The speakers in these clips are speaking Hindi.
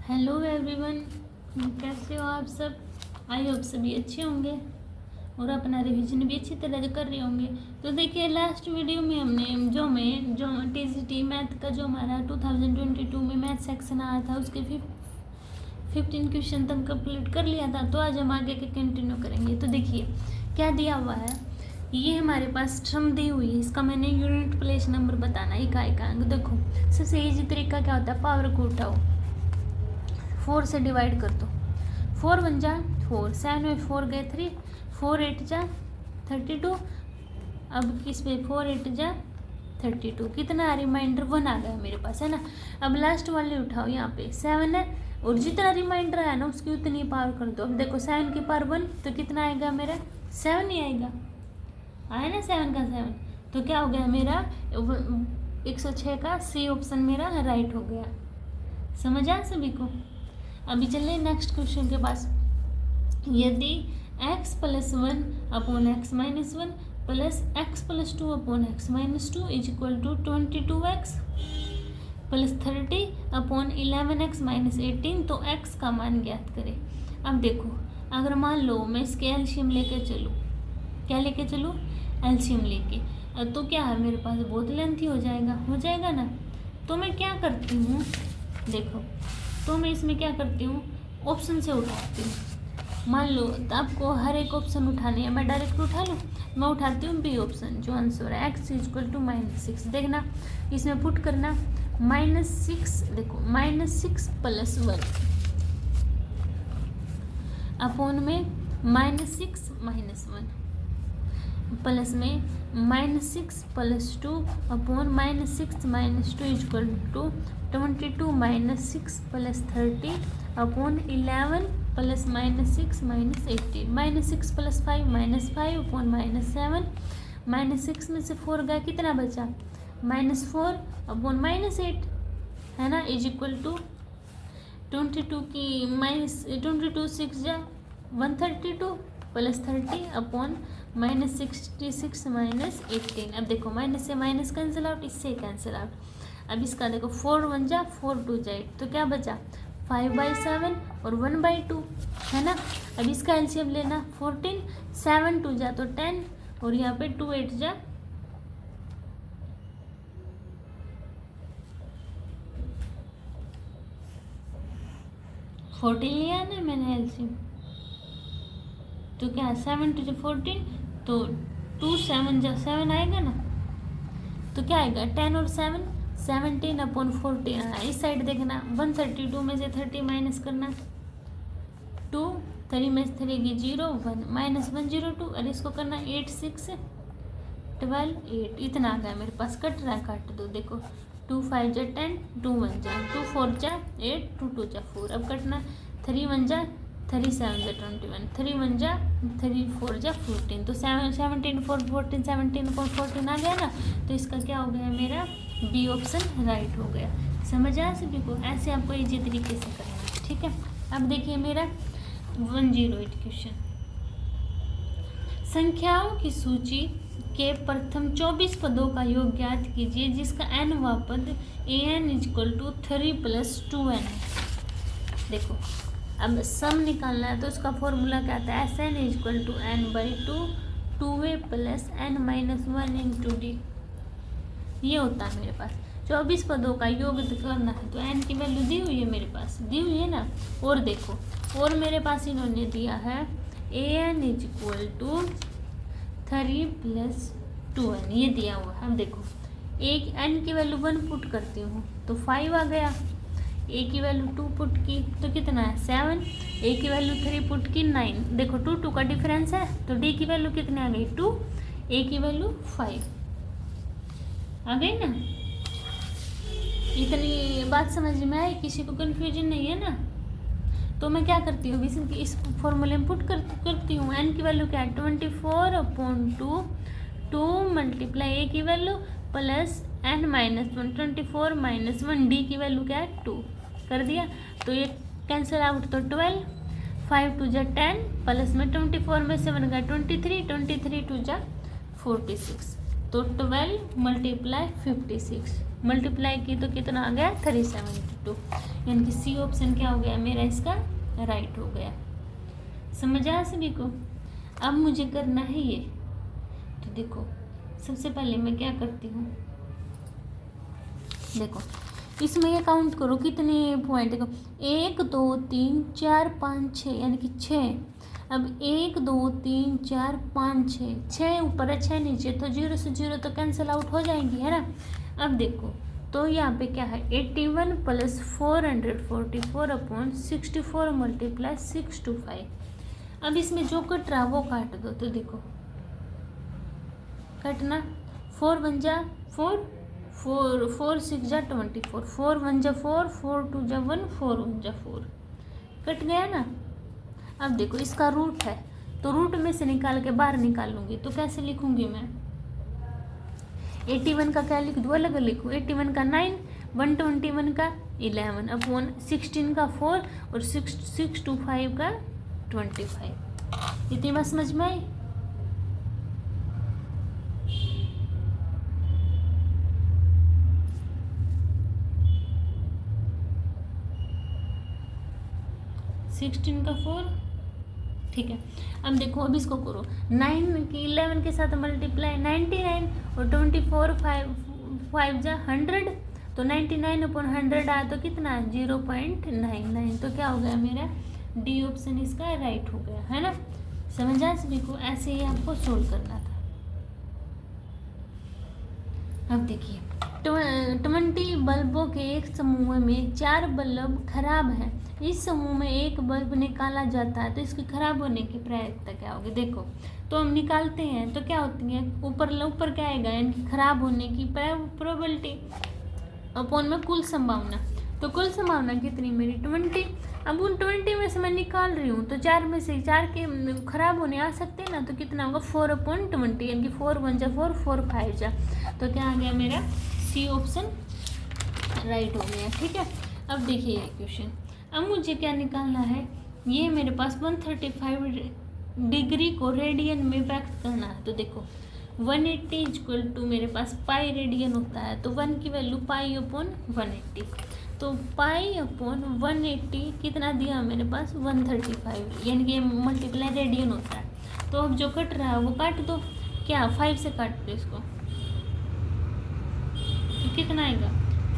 हेलो एवरीवन, कैसे हो आप सब। आई होप सभी अच्छे होंगे और अपना रिवीजन भी अच्छी तरह कर रहे होंगे। तो देखिए, लास्ट वीडियो में हमने जो टीजीटी मैथ का जो हमारा 2022 में मैथ सेक्शन आया था उसके 15 क्वेश्चन तक कंप्लीट कर लिया था। तो आज हम आगे के कंटिन्यू करेंगे। तो देखिए क्या दिया हुआ है, ये हमारे पास स्ट्रम दी हुई है, इसका मैंने यूनिट प्लेस नंबर बताना इकाई का अंक। देखो सबसे ईजी तरीका क्या होता है, पावर को उठाओ, 4 से डिवाइड कर दो, 4 1 जा 4, 7 में 4 गए 3, 4 8 जा 32। अब किस पे 4 8 जा 32, कितना रिमाइंडर 1 आ गया मेरे पास, है ना। अब लास्ट वाले उठाओ, यहाँ पे 7 है और जितना रिमाइंडर आया ना उसकी उतनी पावर कर दो। अब देखो 7 की पावर 1 तो कितना आएगा मेरा 7 ही आएगा, आया ना 7 का 7। तो क्या हो गया मेरा 106 का सी ऑप्शन मेरा राइट हो गया। समझ आया सभी को। अभी चलिए नेक्स्ट क्वेश्चन के पास। यदि x + 1 upon x - 1 plus x + 2 upon x - 2 is equal to 22x plus 30 upon 11x - 18, तो x का मान ज्ञात करें। अब देखो, अगर मान लो मैं इसके एलसीएम लेके चलूँ, क्या लेके चलूँ, एलसीएम लेके, तो क्या है मेरे पास बहुत लेंथी हो जाएगा ना। तो मैं क्या करती हूँ, देखो तो मैं इसमें क्या करती हूँ, ऑप्शन से उठाती हूँ। मान लो तो आपको हर एक ऑप्शन उठानी है, मैं डायरेक्ट उठा लूँ, मैं उठाती हूँ बी ऑप्शन, जो आंसर है x = -6। देखना इसमें पुट करना -6, देखो -6 + 1 अपॉन में -6 - 1 प्लस में -6 + 2 upon -6 - 2 equal to 22 - 6 + 30 upon 11 plus -6 - 18, -6 + 5 -5 upon -7, -6 में से 4 गया, कितना बचा -4 अपॉन -8, है ना, इज इक्वल टू 22 की -22 6 जा 132 प्लस 30 अपॉन -66 - 18। अब देखो माइनस से माइनस कैंसिल आउट, इससे कैंसिल आउट। अब इसका देखो 4 1 जा 4 2 जा 8, तो क्या बचा 5/7 और 1/2, है ना। अब इसका एलसीएम लेना 14, 7 2 जा तो 10 और यहाँ पे 2 8 जा 14 लिया ना मैंने एलसीएम, तो क्या 7 2 जा 14, तो 2 7 जा 7 आएगा ना, तो क्या आएगा 10 और 7 17 अपॉन 14। इस साइड देखना 132 में से 30 माइनस करना, 2 3 में से 3 की 0 1 -102, और इसको करना 8 6 12 8, इतना आ गया मेरे पास। कट रहा है, काट दो, देखो 2 5 जा 10, 2 1 जा 2 4 जा 8, 2 2 जा 4। अब कटना 3 1 जा 3 7 जा 21, 3 1 जा 3 4 जा 14, तो 17 4 14 17 अपॉन 14 आ गया ना। तो इसका क्या हो गया मेरा बी ऑप्शन राइट हो गया। समझ आया सभी को। ऐसे आपको इजी तरीके से करना है, ठीक है। अब देखिए मेरा 108 क्वेश्चन, संख्याओं की सूची के प्रथम 24 पदों का योग ज्ञात कीजिए जिसका n वां पद an = 3 + 2n है। देखो अब सम निकालना है, तो उसका फॉर्मूला क्या आता है, Sn = n/2 2a + n - 1 × d। ये होता है मेरे पास 24 पदों का योग करना है, तो n की वैल्यू दी हुई है मेरे पास, दी हुई है ना। और देखो, और मेरे पास इन्होंने दिया है an = 3 + 2n, ये दिया हुआ है। अब देखो एक n की वैल्यू 1 पुट करती हूँ तो 5 आ गया, a की वैल्यू 2 पुट की तो कितना है 7, a की वैल्यू 3 पुट की 9, देखो 2 2 का डिफरेंस है, तो d की वैल्यू कितनी आ गई 2, a की वैल्यू 5 आ गई ना। इतनी बात समझ में आई, किसी को कन्फ्यूजन नहीं है ना। तो मैं क्या करती हूँ, इस फॉर्मूले में पुट करती हूँ। n की वैल्यू क्या है 24 अपॉन 2, 2 मल्टीप्लाई a की वैल्यू प्लस n - 1 24 - 1, d की वैल्यू क्या है 2 कर दिया, तो ये कैंसिल आउट, तो 12 5 2 जा 10 प्लस में 24 में 7 गया 23 23 2 जा 46, तो 12 × 56 मल्टीप्लाई की तो कितना आ गया 372। यानी कि सी ऑप्शन क्या हो गया मेरा, इसका राइट हो गया। समझ आया सभी को। अब मुझे करना है ये, तो देखो सबसे पहले मैं क्या करती हूँ, देखो इसमें ये काउंट करो कितने पॉइंट, देखो 1 2 3 4 5 6 यानी कि 6। अब 1 2 3 4 5 6, 6 ऊपर है 6 नीचे, तो 0 से 0 तो कैंसिल आउट हो जाएंगी, है ना। अब देखो तो यहाँ पे क्या है, 81 प्लस 444 अपॉन 64 मल्टीप्लाई 625। अब इसमें जो कट रहा वो काट दो, तो देखो कटना, 4 1 जा 4, 4 6 जा 24, 4 1 जा 4, 4 2 जा 1, 4 1 जा 4, कट गया ना। अब देखो इसका रूट है, तो रूट में से निकाल के बाहर निकालूंगी, तो कैसे लिखूंगी मैं, 81 का क्या लिख दूँ, अलग लिखूँ, 81 का 9, 121 का 11 अपॉन 16 का 4 और 625 का 25। इतनी बात समझ में आई। सिक्सटीन का 4, ठीक है। अब देखो अब इसको करो, 9 की 11 के साथ मल्टीप्लाई 99 और 24 5 जा 100, तो 99 अपॉन 100 आया तो कितना 0.99, तो क्या हो गया मेरा डी ऑप्शन इसका राइट हो गया, है ना। समझ आया सभी को, ऐसे ही आपको सोल्व करना था। अब देखिए 20 बल्बों के एक समूह में 4 बल्ब खराब हैं, इस समूह में एक बल्ब निकाला जाता है, तो इसके खराब होने की प्रायिकता क्या होगी। देखो तो हम निकालते हैं तो क्या होती है, ऊपर क्या आएगा, इनकी खराब होने की प्रोबेबिलिटी अपॉन में कुल संभावना, तो कुल संभावना कितनी मेरी 20। अब उन 20 में से मैं निकाल रही हूँ, तो 4 में से 4 के खराब होने आ सकते हैं ना, तो कितना होगा 4/20, यानी कि 4 1 जा 4, 4 5 जा, तो क्या आ गया मेरा सी ऑप्शन राइट हो गया, ठीक है। अब देखिए ये क्वेश्चन, अब मुझे क्या निकालना है, ये मेरे पास 135 डिग्री को रेडियन में व्यक्त करना है, तो देखो 180 इक्वल टू मेरे पास पाई रेडियन होता है, तो 1 की वैल्यू पाई अपॉन 180, तो पाई अपॉन 180 कितना दिया मेरे पास 135, यानी कि मल्टीप्लाई रेडियन होता है। तो अब जो कट रहा है वो काट दो, क्या 5 से काट दो इसको, तो कितना आएगा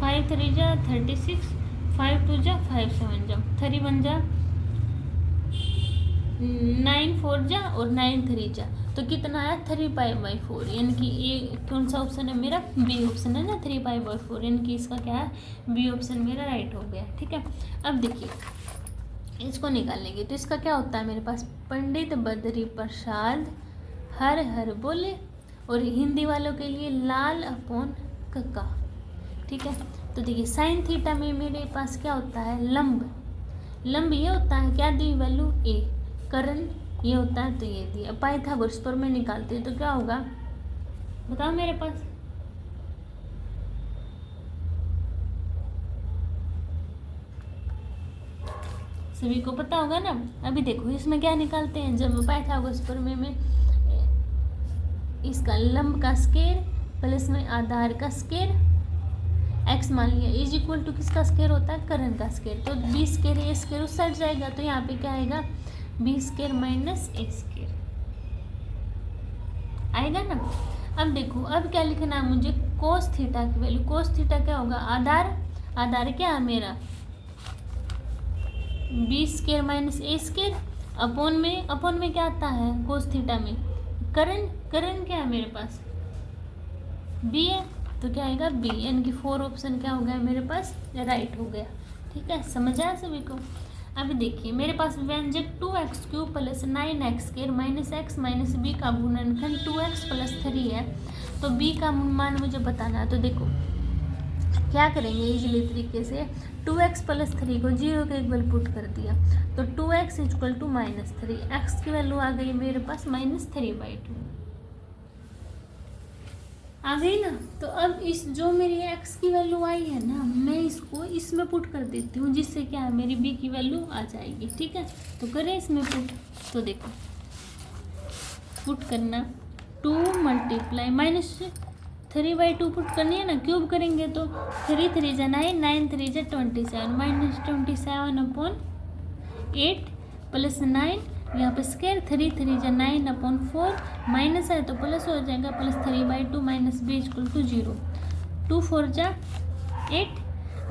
5 3 जा 36, 5 2 जा 5 7 जा 3 1 जा 9 4 जा और 9 3 जा, तो कितना आया 3π/4, यानी कि ये कौन सा ऑप्शन है मेरा, बी ऑप्शन है ना 3π/4, यानी कि इसका क्या है बी ऑप्शन मेरा राइट हो गया, ठीक है। अब देखिए इसको निकालेंगे, तो इसका क्या होता है मेरे पास, पंडित बद्री प्रसाद हर हर बोले, और हिंदी वालों के लिए लाल अपॉन कक्का, ठीक है। तो देखिए साइन थीटा में मेरे पास क्या होता है, लंब ये होता है, क्या दी वैल्यू ए, करण ये होता है, तो ये दिया। पाइथागोरस पर मैं निकालती हूँ तो क्या होगा बताओ मेरे पास, सभी को पता होगा ना। अभी देखो इसमें क्या निकालते हैं, जब पाइथागोरस पर में इसका लंब का स्क्वायर प्लस में आधार का स्क्वायर, एक्स मान लिया इज इक्वल टू किसका स्क्वायर होता है, करण का स्क्वायर, तो बी स्क्वायर ए स्क्वायर उस साइड जाएगा, तो यहाँ पे क्या आएगा बी स्क्वायर माइनस ए स्क्वायर आएगा ना। अब देखो अब क्या लिखना है मुझे, कोस थीटा की वैल्यू, कोस थीटा क्या होगा, आधार क्या है मेरा बी स्क्वायर माइनस ए स्क्वायर, अपॉन में क्या आता है कोस थीटा में, करण क्या है मेरे पास बी है, तो क्या आएगा बी, यानी कि 4 ऑप्शन क्या हो गया मेरे पास राइट हो गया, ठीक है। समझ आया सभी को। अभी देखिए मेरे पास व्यंजक 2x³ plus 9x² minus x minus B का गुणनखंड 2x प्लस 3 है, तो b का मान मुझे बताना है। तो देखो क्या करेंगे इजीली तरीके से, 2x प्लस 3 को 0 के इक्वल पुट कर दिया, तो 2x इक्वल टू -3, x की वैल्यू आ गई मेरे पास -3/2 आ गई ना। तो अब इस जो मेरी x की वैल्यू आई है ना, मैं इसको इसमें पुट कर देती हूँ, जिससे क्या है मेरी b की वैल्यू आ जाएगी, ठीक है। तो करें इसमें पुट, तो देखो पुट करना 2 मल्टीप्लाई 3/2 पुट करनी है ना, क्यूब करेंगे तो 3 3 जा 9, 9 3 जा 27, -27/8 प्लस 9, यहाँ पे स्क्वायर 3 3 जा 9/4, माइनस है तो प्लस हो जाएगा, प्लस 3/2 माइनस b = 0, 2 4 जा 8।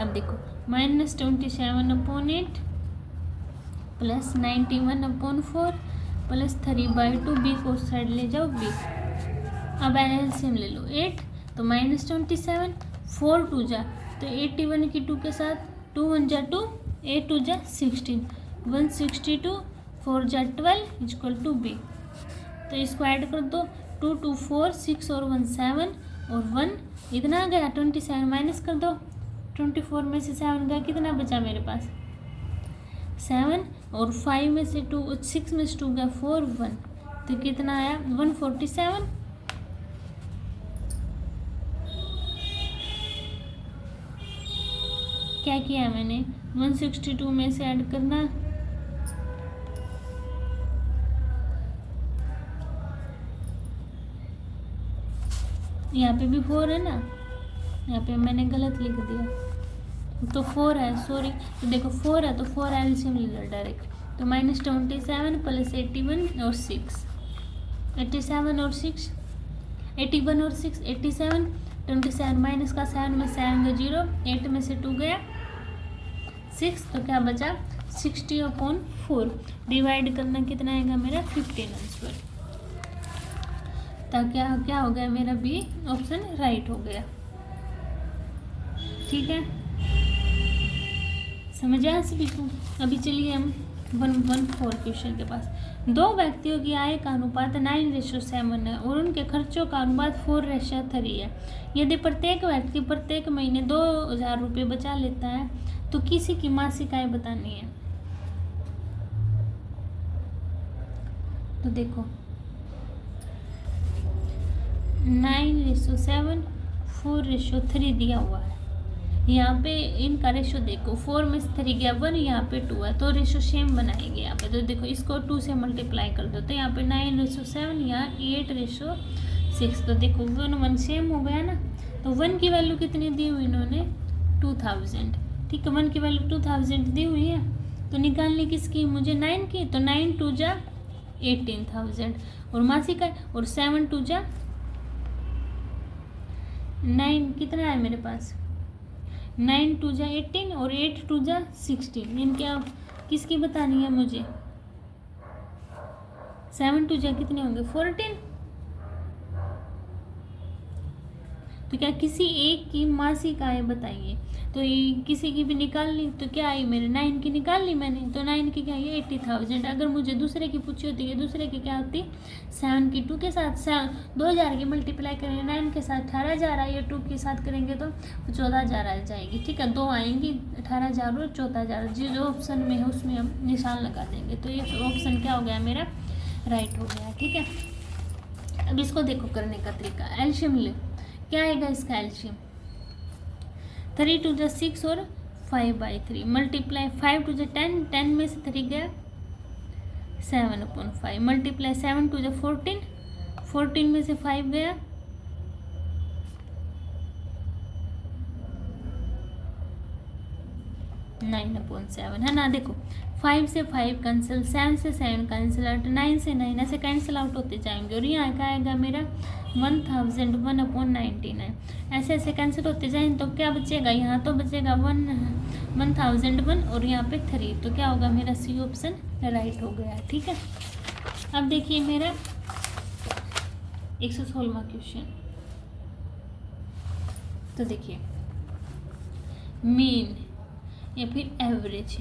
अब देखो -27/8 प्लस 91/4 प्लस 3/2, b को साइड ले जाओ b। अब एलसीएम ले लो 8 तो -27, 4 2 जा तो 81 की 2 के साथ 2 1 जा 2, 8 2 जा 16, 162, 4 जा 12 = b। तो इसको ऐड कर दो, 2 2 4 6 और 1 7 और 1 इतना आ गया, 27 माइनस कर दो, 24 में से 7 गया, कितना बचा मेरे पास 7, और 5 में से 2 6 में से 2 गया 4 1, तो कितना आया 147। क्या किया मैंने, 162 में से ऐड करना, यहाँ पे भी 4 है ना, यहाँ पे मैंने गलत लिख दिया, तो 4 है, सॉरी। तो देखो 4 है तो 4 एलसीएम ले लो डायरेक्ट, तो -27 प्लस 81 और 6, 87 और 6, 81 और 6 87, 27 माइनस का 7 में 7 गया 0, 8 में से 2 गया 6, तो क्या बचा 60/4, डिवाइड करना कितना आएगा मेरा 15 आंसर। तो क्या हो गया मेरा बी ऑप्शन राइट हो गया। ठीक है, समझ आया सभी को। अभी चलिए हम 114 क्वेश्चन के पास। 2 व्यक्तियों की आय का अनुपात 9:7 है और उनके खर्चों का अनुपात 4:3 है। यदि प्रत्येक व्यक्ति प्रत्येक महीने 2000 रुपये बचा लेता है तो किसी की मासिक आय बतानी है। तो देखो 9:7 4:3 दिया हुआ है। यहाँ पे इनका रेशो देखो, 4 में से 3 गया 1, यहाँ पे 2 है, तो रेशो सेम बनाएंगे यहाँ पे। तो देखो इसको 2 से मल्टीप्लाई कर दो, तो यहाँ पे 9:7, यहाँ 8:6। तो देखो 1 1 सेम हो गया ना। तो 1 की वैल्यू कितनी दी हुई इन्होंने 2000। ठीक है, 1 की वैल्यू 2000 दी हुई है, तो निकालने किसकी मुझे 9 की, तो 9 2 जा 18,000 और मासिक है, और 7 2 जा 9 कितना है मेरे पास 9 2 जा 18 और 8 2 जा 16। इनके आप किसकी बतानी है मुझे, 7 2 जा कितने होंगे 14। तो क्या किसी एक की मासिक आय बताइए, तो ये किसी की भी निकाल ली, तो क्या आई मेरे 9 की निकाल ली मैंने, तो 9 की क्या है 80,000। अगर मुझे दूसरे की पूछी होती है, दूसरे की क्या होती 7 की 2 के साथ 2000 की मल्टीप्लाई करेंगे 9 के साथ 18,000 है, या 2 के साथ करेंगे तो 14,000 आ जाएगी। ठीक है, 2 आएंगी 18,000 और 14,000, जो ऑप्शन में है उसमें हम निशान लगा देंगे। तो ये ऑप्शन क्या हो गया मेरा राइट हो गया। ठीक है, अब इसको देखो करने का तरीका, एल्शियम ले, क्या आएगा इसका एल्शियम 3 2 जा 6 और 5/3 मल्टीप्लाई 5 2 जा 10, 10 में से 3 गया 7/5 मल्टीप्लाई 7 2 जा 14, 14 में से 5 गया 9/7 है ना। देखो 5 से 5 कैंसिल, 7 से 7 कैंसिल आउट, 9 से 9 ऐसे कैंसिल आउट होते जाएंगे, और यहाँ क्या आएगा मेरा 1001/99 ऐसे ऐसे कैंसिल होते जाएंगे। तो क्या बचेगा, यहाँ तो बचेगा 1001 और यहाँ पे 3, तो क्या होगा मेरा सी ऑप्शन राइट हो गया। ठीक है, अब देखिए मेरा 116वां क्वेश्चन। तो देखिए मीन या फिर एवरेज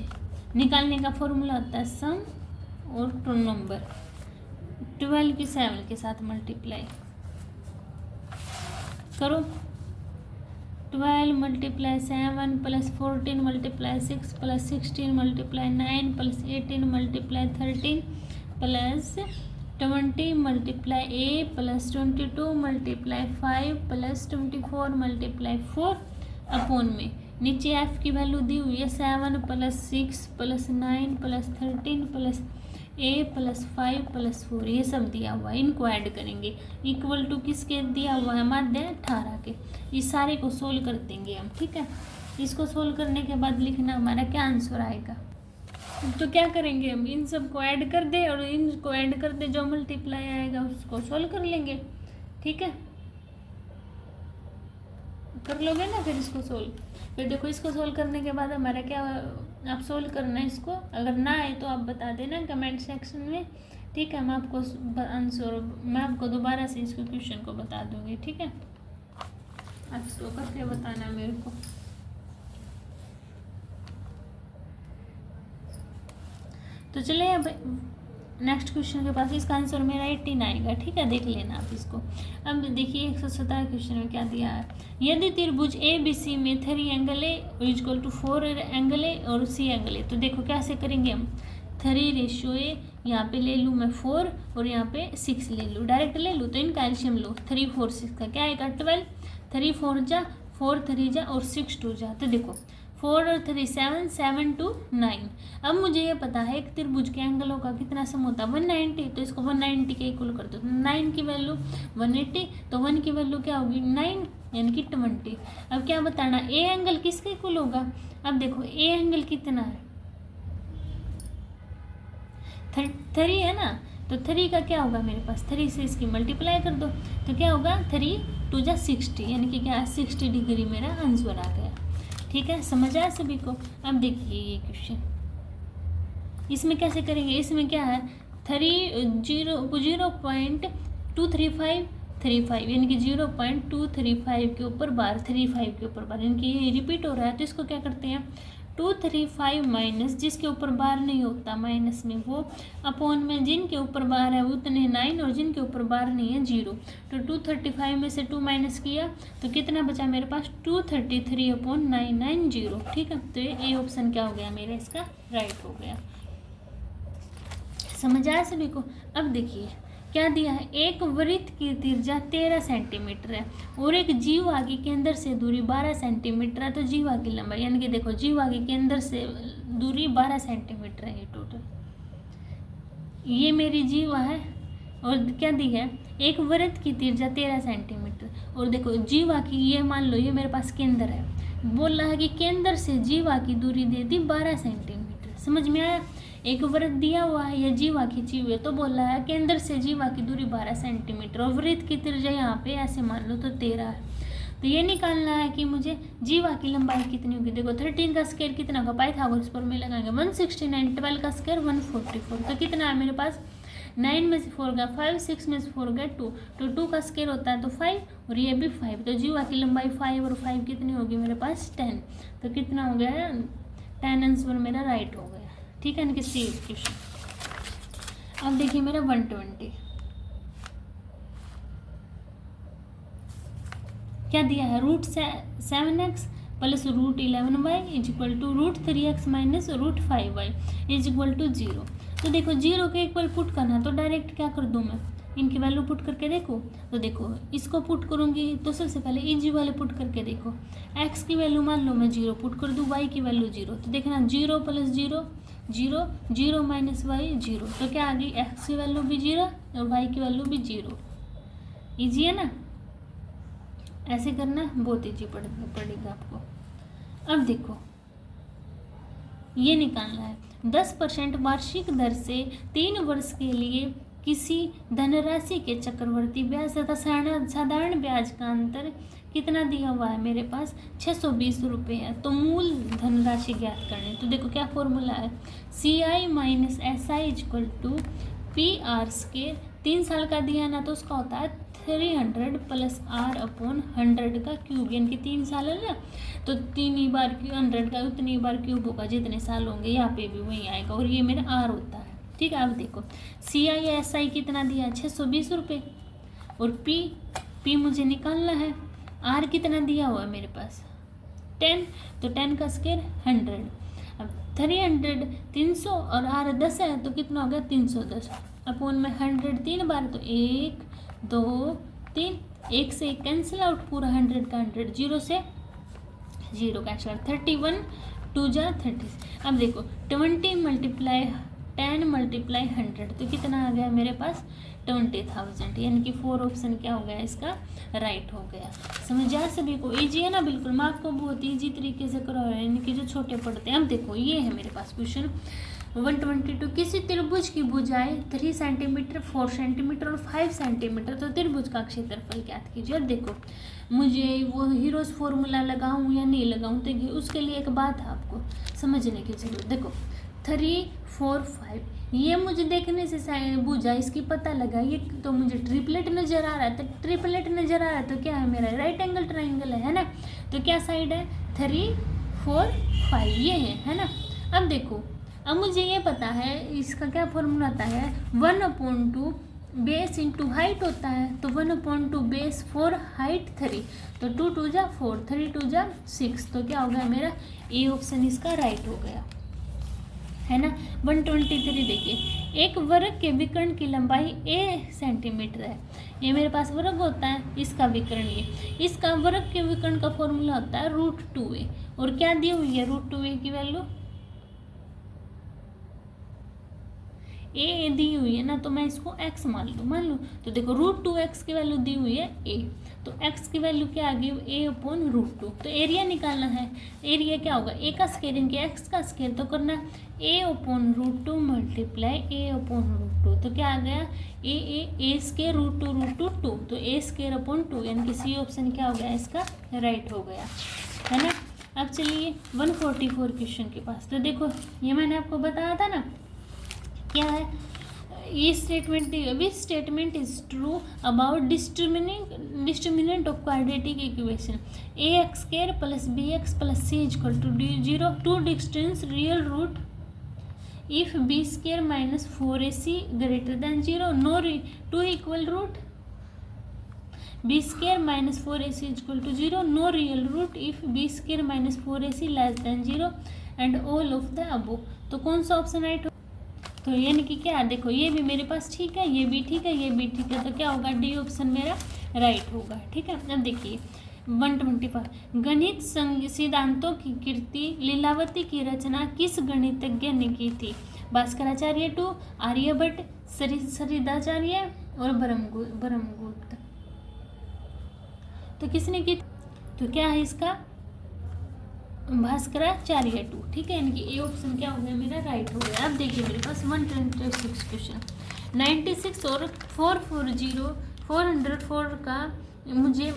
निकालने का फॉर्मूला होता है सम और टू नंबर 12 की 7 के साथ मल्टीप्लाई करो। 12 × 7 plus 14 × 6 plus 16 × 9 plus 18 × 13 plus 20 × a plus 22 × 5 plus 24 × 4 upon में नीचे f की वैल्यू दी हुई है 7 + 6 + 9 + 13 + a + 5 + 4 ये सब दिया हुआ है, इनको ऐड करेंगे इक्वल टू किसके दिया हुआ है माध्य 18 के। इस सारे को सोल्व कर देंगे हम, ठीक है। इसको सोल्व करने के बाद लिखना हमारा क्या आंसर आएगा। तो क्या करेंगे हम, इन सब को ऐड कर दे और इनको ऐड कर दे, जो मल्टीप्लाई आएगा उसको सोल्व कर लेंगे, ठीक है। कर लोगे ना फिर इसको सोल्व। फिर देखो इसको सोल्व करने के बाद हमारा क्या, आप सोल्व करना है इसको, अगर ना आए तो आप बता देना कमेंट सेक्शन में, ठीक है। मैं आपको आंसर, मैं आपको दोबारा से इसको क्वेश्चन को बता दूंगी, ठीक है। आप इसको करके बताना मेरे को। तो चलिए अब नेक्स्ट क्वेश्चन के पास, इसका आंसर मेरा 18 आएगा, ठीक है। देख लेना आप इसको। अब देखिए 117 क्वेश्चन में क्या दिया है, यदि त्रिभुज ए बी सी में 3 angle A equal to 4 angle A और सी एंगल ए। तो देखो कैसे करेंगे हम, 3:a, यहाँ पे ले लूँ मैं 4 और यहाँ पे 6 ले लूँ, डायरेक्ट ले लूँ तो इनका एलसीएम लो, 3 4 6 का क्या आएगा 12, 3 4 जा, 4 3 जा और 6 2 जा। तो देखो 4 और 3 7, 7 2 9। अब मुझे ये पता है एक त्रिभुज के एंगलों का कितना सम होता है 190, तो इसको 190 के इक्वल कर दो। 9 की वैल्यू 180, तो 1 की वैल्यू क्या होगी 9 यानी कि 20। अब क्या बताना, ए एंगल किसके इक्वल होगा। अब देखो ए एंगल कितना है 3 है ना, तो 3 का क्या होगा मेरे पास, 3 से इसकी मल्टीप्लाई कर दो, तो क्या होगा 3 2 जा 60 यानी कि क्या 60 डिग्री मेरा आंसर आ गया, ठीक है। समझ आया सभी को। अब देखिए ये क्वेश्चन, इसमें कैसे करेंगे, इसमें क्या है 0.235 यानी कि 0.235 के ऊपर बार 35 के ऊपर बार, यानी कि ये रिपीट हो रहा है। तो इसको क्या करते हैं 235 माइनस जिसके ऊपर बार नहीं होता माइनस में वो, अपॉन में जिनके ऊपर बार है उतने 9 और जिनके ऊपर बार नहीं है 0। तो 235 में से 2 माइनस किया तो कितना बचा मेरे पास 233/990, ठीक है। तो ये ऑप्शन क्या हो गया मेरा, इसका राइट हो गया। समझ आया सभी को। अब देखिए क्या दिया है, एक वृत्त की त्रिज्या 13 सेंटीमीटर है और एक जीवा की केंद्र से दूरी 12 सेंटीमीटर है। तो जीवा की लंबाई यानी कि देखो जीवा की केंद्र से दूरी 12 सेंटीमीटर है ये टोटल, ये मेरी जीवा है। और क्या दी है, एक वृत्त की त्रिज्या 13 सेंटीमीटर और देखो जीवा की, ये मान लो ये मेरे पास केंद्र है, बोल रहा है कि केंद्र से जीवा की दूरी दे दी 12 सेंटीमीटर। समझ में आया, एक वृत्त दिया हुआ है, यह जीवा खींची हुई है, तो बोल रहा है केंद्र से जीवा की दूरी 12 सेंटीमीटर और वृत्त की त्रिज्या यहाँ पे ऐसे मान लो तो 13 है। तो ये निकालना है कि मुझे जीवा की लंबाई कितनी होगी। देखो 13 का स्क्वायर कितना होगा, पाइथागोरस पर में लगाएंगे 169, 12 का स्क्वायर 144। तो कितना है मेरे पास 9 में से 4 गया 5, 6 में से 4 गया 2, तो 2 का स्क्वायर होता है तो 5 और ये भी 5। तो जीवा की लंबाई 5 और 5 कितनी होगी मेरे पास 10। तो कितना हो गया 10 आंसर मेरा राइट हो गया, ठीक है। इनके सी क्वेश्चन। अब देखिए मेरा 120 क्या दिया है, √7x plus √11y is equal to √3x minus √5y is equal to 0। तो देखो 0 के इक्वल पुट करना, तो डायरेक्ट क्या कर दूँ मैं, इनकी वैल्यू पुट करके देखो। तो देखो इसको पुट करूँगी तो सबसे पहले इजी वाले पुट करके देखो, x की वैल्यू मान लो मैं 0 पुट कर दूँ, y की वैल्यू 0। तो देखना 0 + 0 0, 0 माइनस y 0। तो क्या आ गई, x की वैल्यू भी 0 और y की वैल्यू भी 0। ईजी है ना, ऐसे करना बहुत ईजी पड़ेगा आपको। अब देखो ये निकालना है 10% वार्षिक दर से 3 वर्ष के लिए किसी धनराशि के चक्रवर्ती ब्याज तथा साधारण ब्याज का अंतर कितना दिया हुआ है मेरे पास 620 रुपये है। तो मूल धनराशि ज्ञात करनी। तो देखो क्या फॉर्मूला है, CI minus SI equal to PR²। 3 साल का दिया ना तो उसका होता है 300 प्लस R/100 का क्यूब, यानी कि 3 साल है ना तो 3 बार 100 का उतनी बार क्यूब होगा जितने साल होंगे, यहाँ पे भी वही आएगा और ये मेरा R होता है, ठीक है। अब देखो CI SI कितना दिया है 620 रुपये और P मुझे निकालना है, R कितना दिया हुआ है मेरे पास 10, तो 10 का स्क्वायर 100। अब 300 300 और R 10 है तो कितना हो गया 310 अपॉन में 100 3 बार, तो 1 2 3, 1 से 1 कैंसिल आउट, पूरा 100 का 100, 0 से 0 कैंसिल आउट, 31 2 जा 30। अब देखो 20 × 10 मल्टीप्लाई 100, तो कितना आ गया मेरे पास 20,000, यानी कि 4 ऑप्शन क्या हो गया इसका राइट हो गया। समझ आया सभी को? ईजी है ना बिल्कुल, मैं आपको बहुत ईजी तरीके से करा रहा है, यानी कि जो छोटे पढ़ते हैं। अब देखो ये है मेरे पास क्वेश्चन 122, किसी त्रिभुज की भुजाएं 3 सेंटीमीटर, 4 सेंटीमीटर और 5 सेंटीमीटर, तो त्रिभुज का क्षेत्रफल ज्ञात कीजिए। अब देखो मुझे वो हीरोज फॉर्मूला लगाऊं या नहीं लगाऊं, तो उसके लिए एक बात है आपको समझने की जरूरत। देखो 3, 4, 5 ये मुझे देखने से भुजा इसकी पता लगा, ये तो मुझे ट्रिपलेट नजर आ रहा है, तो ट्रिपलेट नजर आ रहा है तो क्या है मेरा राइट एंगल ट्राइंगल है ना। तो क्या साइड है 3, 4, 5 ये है ना। अब देखो अब मुझे ये पता है इसका क्या फॉर्मूला आता है 1/2 बेस इंटू हाइट होता है, तो 1/2 बेस 4 हाइट 3, तो 2 2 जा 4, 3 2 जा 6, तो क्या हो गया मेरा ए ऑप्शन इसका राइट हो गया है ना। 123 देखिए, एक वर्ग के विकर्ण की लंबाई a सेंटीमीटर है, ये मेरे पास वर्ग होता है, इसका विकर्ण ये, इसका वर्ग के विकर्ण का फॉर्मूला होता है √2a, और क्या दी हुई है √2a की वैल्यू ए दी हुई है ना, तो मैं इसको x मान लूँ। तो देखो √2x की वैल्यू दी हुई है a, तो x की वैल्यू क्या आ गई a/√2, तो एरिया निकालना है। एरिया क्या होगा a का स्क्वायर इनके x का स्क्वायर, तो करना a/√2 मल्टीप्लाई a/√2, तो क्या आ गया a स्क्वायर √2 2, तो a²/2, यानी कि सी ऑप्शन क्या हो गया इसका राइट हो गया है ना। अब चलिए 144 क्वेश्चन के पास, तो देखो ये मैंने आपको बताया था ना क्या है ये statement, which statement is true about discriminant of quadratic equation ax² + bx + c = 0 two distance real root if b² - 4ac > 0 no 2 equal root b² - 4ac = 0 no real root if b² - 4ac < 0 and all of the above, तो कौन सा ऑप्शन राइट हो? तो यानी कि क्या देखो ये भी मेरे पास ठीक है, ये भी ठीक है, ये भी ठीक है, तो क्या होगा डी ऑप्शन मेरा राइट होगा। ठीक है, अब देखिए 125, गणित सिद्धांतों की कीर्ति लीलावती की रचना किस गणितज्ञ ने की थी? भास्कराचार्य 2, आर्यभट्ट, सरिदाचार्य और ब्रह्मगुप्त, तो किसने की? तो क्या है इसका भास्कराचार्य 2, ठीक है, यानी कि ए ऑप्शन क्या हो गया मेरा राइट हो गया। अब देखिए मेरे पास 126 क्वेश्चन 96 और 404 का मुझे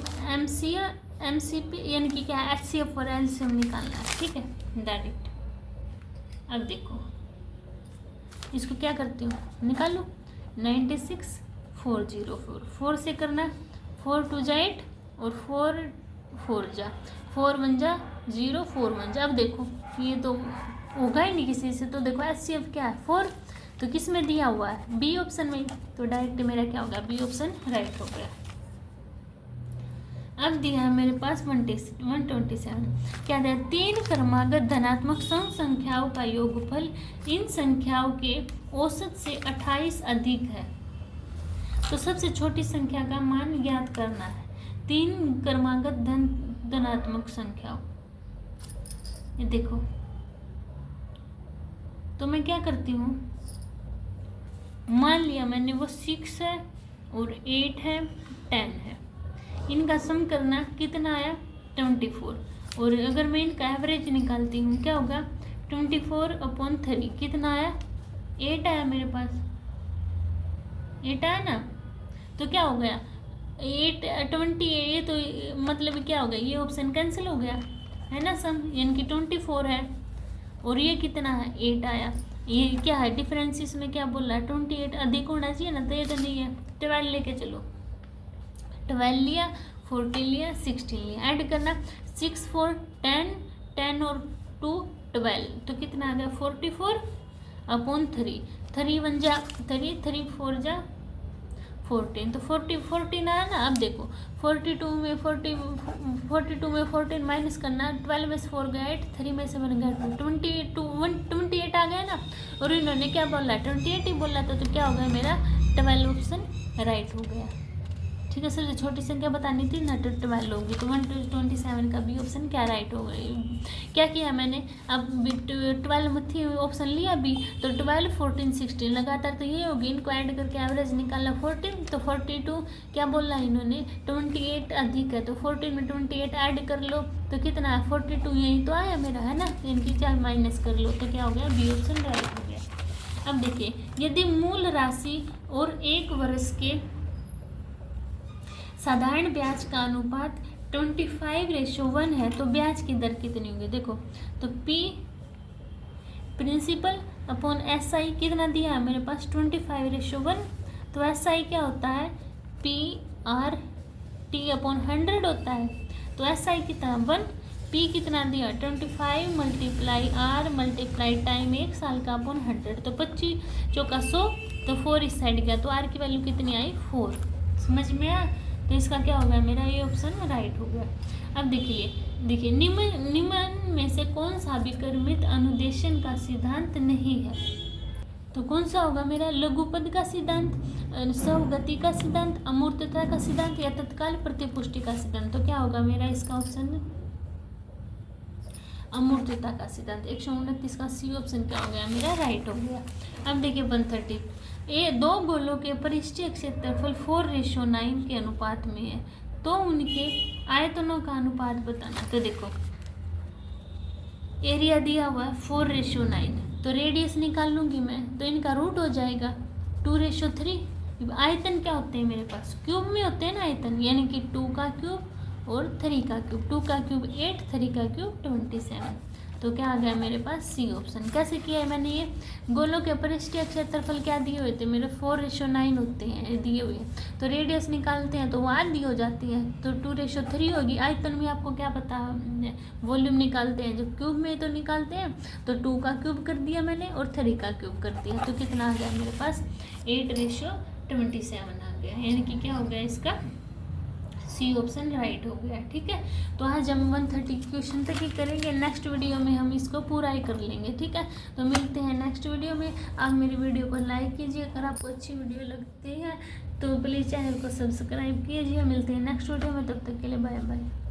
MCP यानी कि क्या HCF और LCM निकालना है। ठीक है डायरेक्ट, अब देखो इसको क्या करती हूँ निकाल लो 96 404 4 से करना 4 2 जा 8 और 4 4 जा 4 1 जा 0 4 1 जा। अब देखो ये तो होगा ही नहीं किसी से, तो देखो HCF क्या है 4, तो किस में दिया हुआ है बी ऑप्शन में, तो डायरेक्ट मेरा क्या होगा बी ऑप्शन राइट हो गया। अब दिया है मेरे पास 127, क्या दिया 3 क्रमागत धनात्मक सम संख्याओं का योगफल इन संख्याओं के औसत से 28 अधिक है, तो सबसे छोटी संख्या का मान ज्ञात करना है। 3 क्रमागत धनात्मक संख्याओं, ये देखो तो मैं क्या करती हूँ, मान लिया मैंने वो 6 है और 8 है 10 है, इनका सम करना कितना आया 24, और अगर मैं इनका एवरेज निकालती हूँ क्या होगा 24/3 कितना आया 8 आया मेरे पास, 8 आया ना, तो क्या हो गया 8 तो मतलब क्या हो गया ये ऑप्शन कैंसिल हो गया है ना सम, यानी कि 24 है और ये कितना है 8 आया, ये क्या है डिफरेंस इसमें क्या बोल रहा है 28 अधिक होना चाहिए ना, तो ये तो नहीं है 12 लेके चलो, 12 लिया 14 लिया 16 लिया, ऐड करना 6 4 10 10 और 2 12, तो कितना आ गया 44/3, 3 1 जा 3 3 4 जा 14, तो 14 आया ना। अब देखो 42 में 14 माइनस करना, 12 में से 4 गया 8, 3 में से 1 गया 2, 28 आ गया ना, और इन्होंने क्या बोला 28 ही बोला था, तो क्या हो गया मेरा 12 ऑप्शन राइट हो गया। ठीक है, सबसे छोटी संख्या बतानी थी ना, तो 12 होगी, तो 1 to 27 का बी ऑप्शन क्या राइट होगा। क्या किया मैंने, अब 12 में थी ऑप्शन लिया बी, तो 12, 14, 16 लगातार तो ये होगी, इनको ऐड करके एवरेज निकालना 14, तो 42 क्या बोला इन्होंने, 28 अधिक है, तो 14 में 28 ऐड कर लो तो कितना है 42, यही तो आया मेरा, है ना, इनकी चाहे माइनस कर लो तो क्या हो गया, बी ऑप्शन राइट हो गया। अब देखिए, यदि मूल राशि और 1 वर्ष के साधारण ब्याज का अनुपात 25:1 है तो ब्याज की दर कितनी होगी। देखो, तो P प्रिंसिपल अपॉन SI कितना दिया है मेरे पास 25:1, तो SI क्या होता है PR/T अपॉन 100 होता है, तो SI कितना 1, P कितना दिया 25 × R × टाइम 1 साल का अपॉन 100, तो 25 चौका 100, तो 4 इस साइड गया, तो R की वैल्यू कितनी आई 4। समझ में आया, तो इसका क्या हो गया, मेरा ये ऑप्शन राइट हो गया। अब देखिए निम्न में से कौन सा विक्रमित अनुदेशन का सिद्धांत नहीं है, तो कौन सा होगा मेरा, लघुपद का सिद्धांत, सहगति का सिद्धांत, अमूर्तता का सिद्धांत या तत्काल प्रतिपुष्टि का सिद्धांत, तो क्या होगा मेरा इसका ऑप्शन अमूर्तता का सिद्धांत। 129 का सी ऑप्शन क्या हो गया मेरा राइट हो गया। अब देखिए 130, ये 2 गोलों के परिष्ठीय क्षेत्रफल 4:9 के अनुपात में है, तो उनके आयतनों का अनुपात बताना। तो देखो, एरिया दिया हुआ है 4:9, तो रेडियस निकाल लूंगी मैं, तो इनका रूट हो जाएगा 2:3। आयतन क्या होते हैं मेरे पास, क्यूब में होते हैं ना आयतन, यानी कि 2 का क्यूब और 3 का क्यूब, 2 का क्यूब 8, 3 का क्यूब 27, तो क्या आ गया मेरे पास सी ऑप्शन। कैसे किया है मैंने, ये गोलों के परिष्ठीय क्षेत्रफल क्या दिए हुए थे मेरे 4:9 होते हैं दिए हुए, तो रेडियस निकालते हैं तो वो आधी हो जाती है, तो 2:3 होगी। आयतन में आपको क्या पता, वॉल्यूम निकालते हैं जब क्यूब में तो निकालते हैं, तो 2 का क्यूब कर दिया मैंने और 3 का क्यूब कर दिया, तो कितना आ गया मेरे पास 8:27 आ गया, यानी कि क्या हो गया इसका सी ऑप्शन राइट हो गया। ठीक है, तो आज हम 130 क्वेश्चन तक ही करेंगे, नेक्स्ट वीडियो में हम इसको पूरा ही कर लेंगे। ठीक है, तो मिलते हैं नेक्स्ट वीडियो में। आप मेरी वीडियो को लाइक कीजिए, अगर आपको अच्छी वीडियो लगती है तो प्लीज़ चैनल को सब्सक्राइब कीजिए। मिलते हैं नेक्स्ट वीडियो में, तब तक के लिए बाय बाय।